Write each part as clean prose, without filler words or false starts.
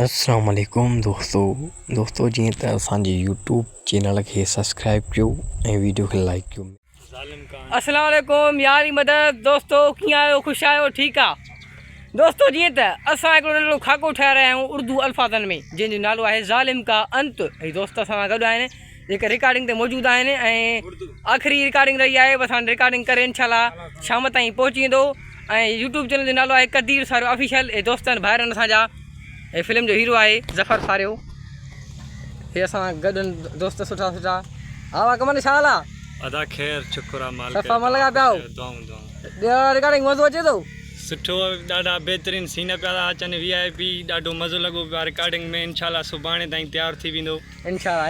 अस्सलाम वालेकुम दोस्तों जीअं त असांजे यूट्यूब चैनल खे सब्सक्राइब कयो ऐं वीडियो खे लाइक कयो। अस्सलाम वालेकुम यारी मदद दोस्तों, कीअं आहियो? ख़ुशि आहियो? ठीकु आहे दोस्तों। जीअं त असां हिकिड़ो नंढो खाको ठाहे रहिया आहियूं उर्दू अल्फाज़नि में, जंहिंजो नालो आहे ज़ालिम का अंत। ऐं दोस्त असां सां गॾु आहिनि जेके रिकॉर्डिंग ते मौजूदु आहिनि ऐं आख़िरी रिकॉर्डिंग रही आहे। बसि हाणे रिकॉर्डिंग करे इंशाल्लाह शाम ताईं पहुची वेंदो। ऐं यूट्यूब चैनल जो नालो आहे कदीर सारो ऑफिशियल। ऐं दोस्तनि भाइरनि असांजा ऐं फिल्म जो हीरो आहे ज़फ़र सारियो। हे असां गॾु दोस्त सुठा सुठा। हा कमल छा हाल आहे? अदा ख़ैर शुक्र आहे मालिक सफ़ा मन लॻा पिया आहियो? रिकॉर्डिंग मज़ो अचे थो? सुठो, ॾाढा बहितरीनु सीन पिया था अचनि। VIP ॾाढो मज़ो लॻो पियो आहे रिकॉर्डिंग में। इंशाल्लाह सुभाणे ताईं तयारु थी वेंदो। इंशाल्लाह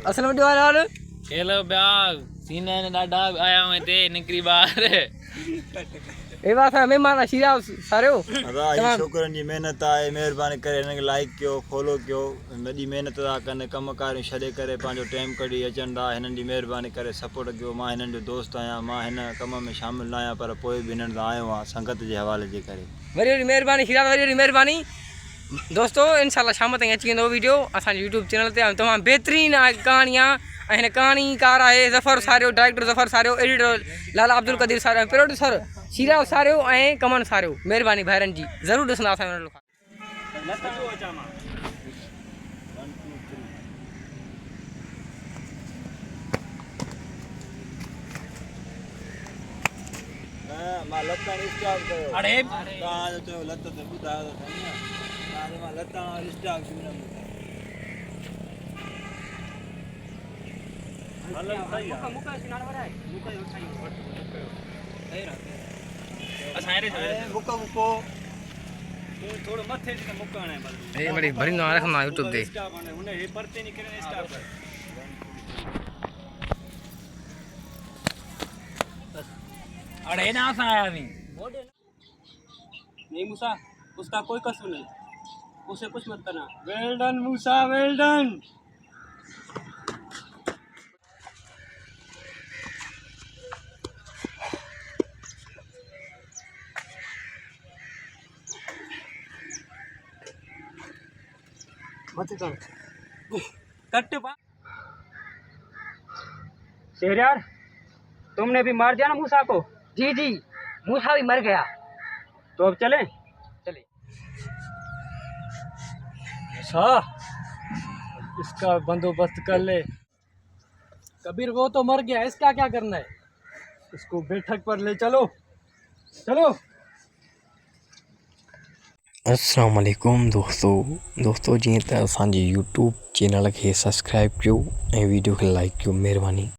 असल में हाल हेलो ॿिया सीन आहिनि ॾाढा आया आहियूं हिते निकिरी ॿाहिरि। हे असां महिमान शीरा सारियो। छोकिरनि जी महिनत आहे, महिरबानी करे हिनखे लाइक कयो, फॉलो कयो। वॾी महिनत था कनि, कमकारियूं छॾे करे पंहिंजो टाइम कढी अचनि था। हिननि जी महिरबानी करे सपोर्ट कयो। मां हिननि जो दोस्त आहियां, मां हिन कम में शामिलु न आहियां, पर पोइ बि हिननि सां आयो आहियां संगत जे हवाले जे करे। वरी वरी महिरबानी शीरा, वरी वरी महिरबानी दोस्तों। इंशाल्लाह शाम ताईं अची वेंदो वीडियो असांजे यूट्यूब चैनल ते। तमामु बहितरीनु कहाणी आहे ऐं हिन कहाणीकार आहे ज़फ़र सारियो, डायरेक्टर ज़फ़र सारियो, एडिटर लाला अब्दुल कदीर सारियो, प्रोड्यूसर शीरा सारियो ऐं कमन सारियो। महिरबानी भाइरनि जी, ज़रूरु ॾिसंदा असां। मां लतां स्टॉक कयो। अरे तव्हां चयो लत ते ॿुधायो त साईं, तव्हां मां लतां स्टॉक कयो। थोरो मथे ते मुकाइण आहे बस। हे बड़ी भरींदो रखंदो आहियां यूट्यूब ते। हुन हे परते निकिरे स्टॉप कर। अरे ना सा आया नहीं नहीं मूसा, उसका कोई कसूर नहीं, उसे कुछ मत करना। वेल डन मूसा, वेल डन। कट पा शहरयार, तुमने भी मार दिया ना मूसा को? जी जी, मूसा भी मर गया। तो अब चलें? चले। इसका बंदोबस्त कर ले। कबीर वो तो मर गया, इसका क्या करना है? इसको बैठक पर ले चलो, चलो। अस्सलाम वालेकुम दोस्तों जीअं त असांजे यूट्यूब चैनल खे सब्सक्राइब कयो ऐं वीडियो खे लाइक कयो। महिरबानी।